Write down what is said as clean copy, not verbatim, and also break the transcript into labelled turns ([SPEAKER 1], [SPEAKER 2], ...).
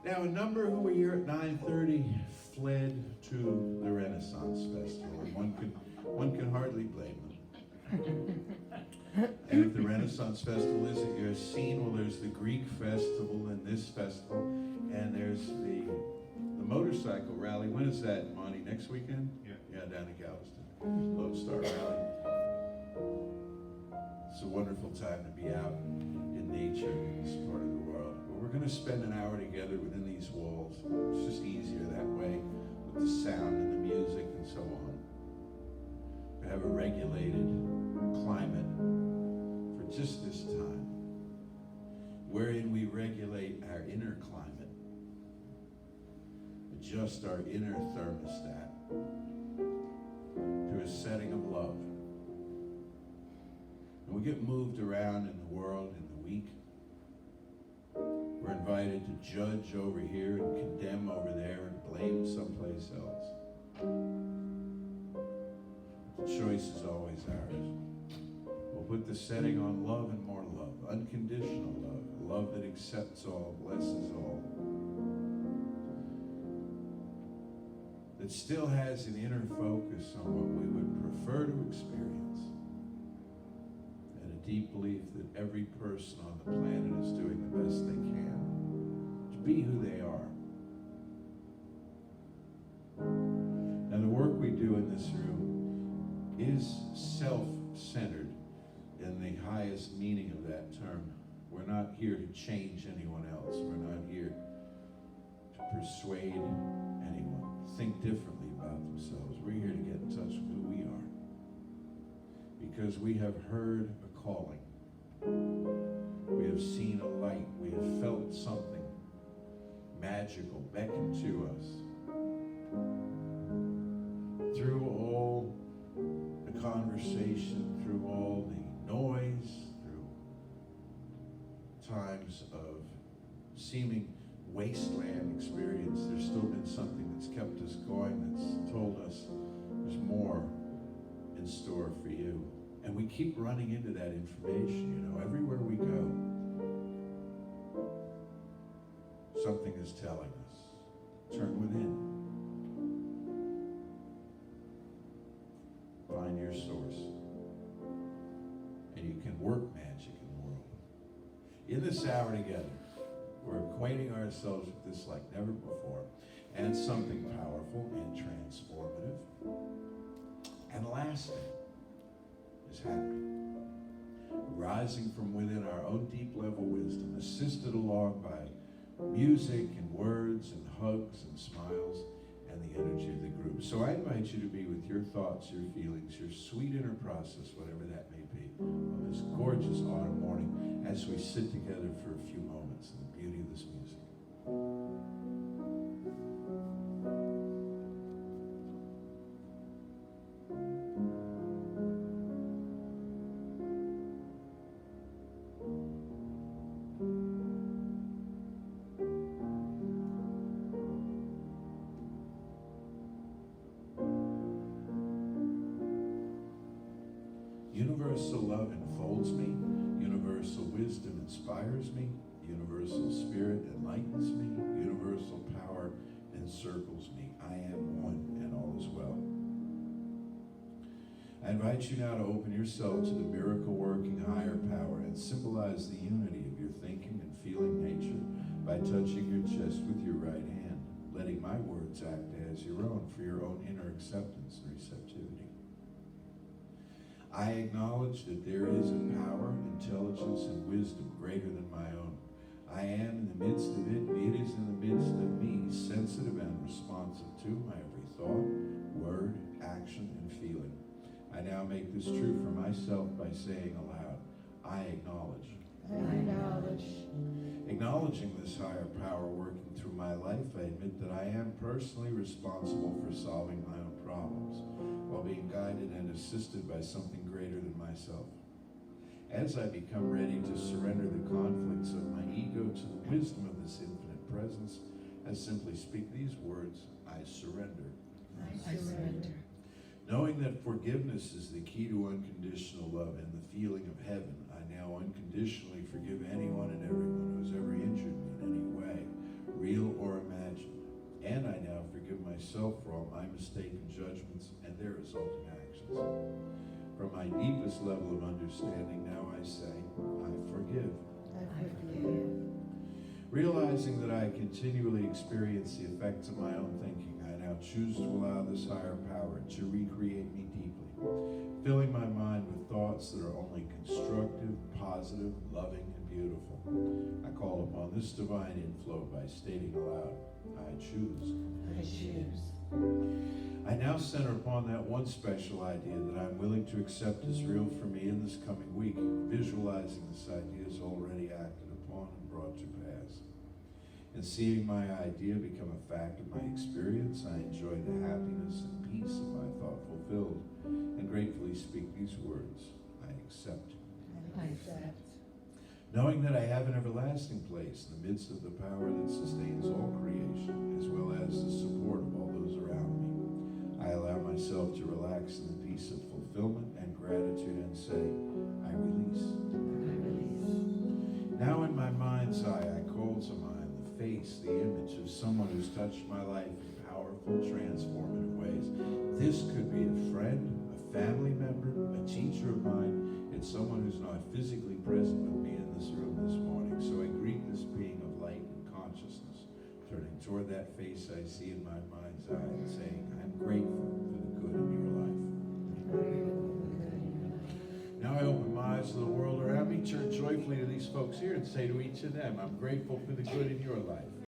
[SPEAKER 1] Now, a number who were here at 9:30 fled to the Renaissance Festival, and one can hardly blame them. And if the Renaissance Festival isn't your scene, well, there's the Greek Festival and this festival, and there's the motorcycle rally. When is that, Monty? Next weekend? Yeah, down in Galveston. Lone Star Rally. It's a wonderful time to be out in nature in this part of the world. But we're going to spend an hour together within these walls. It's just easier that way with the sound and the music and so on. We have a regulated climate for just this time, wherein we regulate our inner climate, adjust our inner thermostat to a setting of love. And we get moved around in the world in the week. We're invited to judge over here and condemn over there and blame someplace else. The choice is always ours. We'll put the setting on love and more love, unconditional love, a love that accepts all, blesses all, that still has an inner focus on what we would prefer to experience, and a deep belief that every person on the planet is doing the best they can to be who they are. Now, the work we do in this room is self-centered in the highest meaning of that term. We're not here to change anyone else. We're not here to persuade anyone to think differently about themselves. We're here to get in touch with who we are, because we have heard a calling. We have seen a light. We have felt something magical beckon to us. Through all the conversation, through all the noise, through times of seeming wasteland experience, there's still been something that's kept us going, that's told us there's more in store for you. And we keep running into that information, you know, everywhere we go. Something is telling us, turn within. Find your source. And you can work magic in the world. In this hour together, we're acquainting ourselves with this like never before, and something powerful and transformative and lasting is happening. Rising from within our own deep level wisdom, assisted along by music and words and hugs and smiles and the energy of the group. So I invite you to be with your thoughts, your feelings, your sweet inner process, whatever that may be, on this gorgeous autumn morning as we sit together for a few moments in the beauty of this music. Universal love enfolds me. Universal wisdom inspires me. Universal spirit enlightens me. Universal power encircles me. I am one, and all is well. I invite you now to open yourself to the miracle-working higher power and symbolize the unity of your thinking and feeling nature by touching your chest with your right hand, letting my words act as your own for your own inner acceptance and receptivity. I acknowledge that there is a power, intelligence, and wisdom greater than my own. I am in the midst of it. It is in the midst of me, sensitive and responsive to my every thought, word, action, and feeling. I now make this true for myself by saying aloud, I acknowledge.
[SPEAKER 2] I acknowledge.
[SPEAKER 1] Acknowledging this higher power working through my life, I admit that I am personally responsible for solving my own problems, while being guided and assisted by something greater than myself. As I become ready to surrender the conflicts of my ego to the wisdom of this infinite presence, I simply speak these words, I surrender.
[SPEAKER 2] I surrender.
[SPEAKER 1] Knowing that forgiveness is the key to unconditional love and the feeling of heaven, I now unconditionally forgive anyone and everyone who has ever injured me in any way, real myself for all my mistaken judgments and their resulting actions. From my deepest level of understanding, now I say, I forgive.
[SPEAKER 2] I forgive.
[SPEAKER 1] Realizing that I continually experience the effects of my own thinking, I now choose to allow this higher power to recreate me deeply, filling my mind with thoughts that are only constructive, positive, loving, and beautiful. I call upon this divine inflow by stating aloud, I choose.
[SPEAKER 2] I choose.
[SPEAKER 1] I now center upon that one special idea that I'm willing to accept as real for me in this coming week, visualizing this idea as already acted upon and brought to pass. In seeing my idea become a fact of my experience, I enjoy the happiness and peace of my thought fulfilled, and gratefully speak these words, I accept.
[SPEAKER 2] I accept.
[SPEAKER 1] Knowing that I have an everlasting place in the midst of the power that sustains all creation, as well as the support of all those around me, I allow myself to relax in the peace of fulfillment and gratitude and say, I release.
[SPEAKER 2] I release.
[SPEAKER 1] Now in my mind's eye, I call to mind the face, the image of someone who's touched my life in powerful, transformative ways. This could be a friend, a family member, a teacher of mine. It's someone who's not physically present with me in this room this morning. So I greet this being of light and consciousness, turning toward that face I see in my mind's eye and saying, I'm grateful for the good in your life. Now I open my eyes to the world around me, turn joyfully to these folks here and say to each of them, I'm grateful for the good in your life.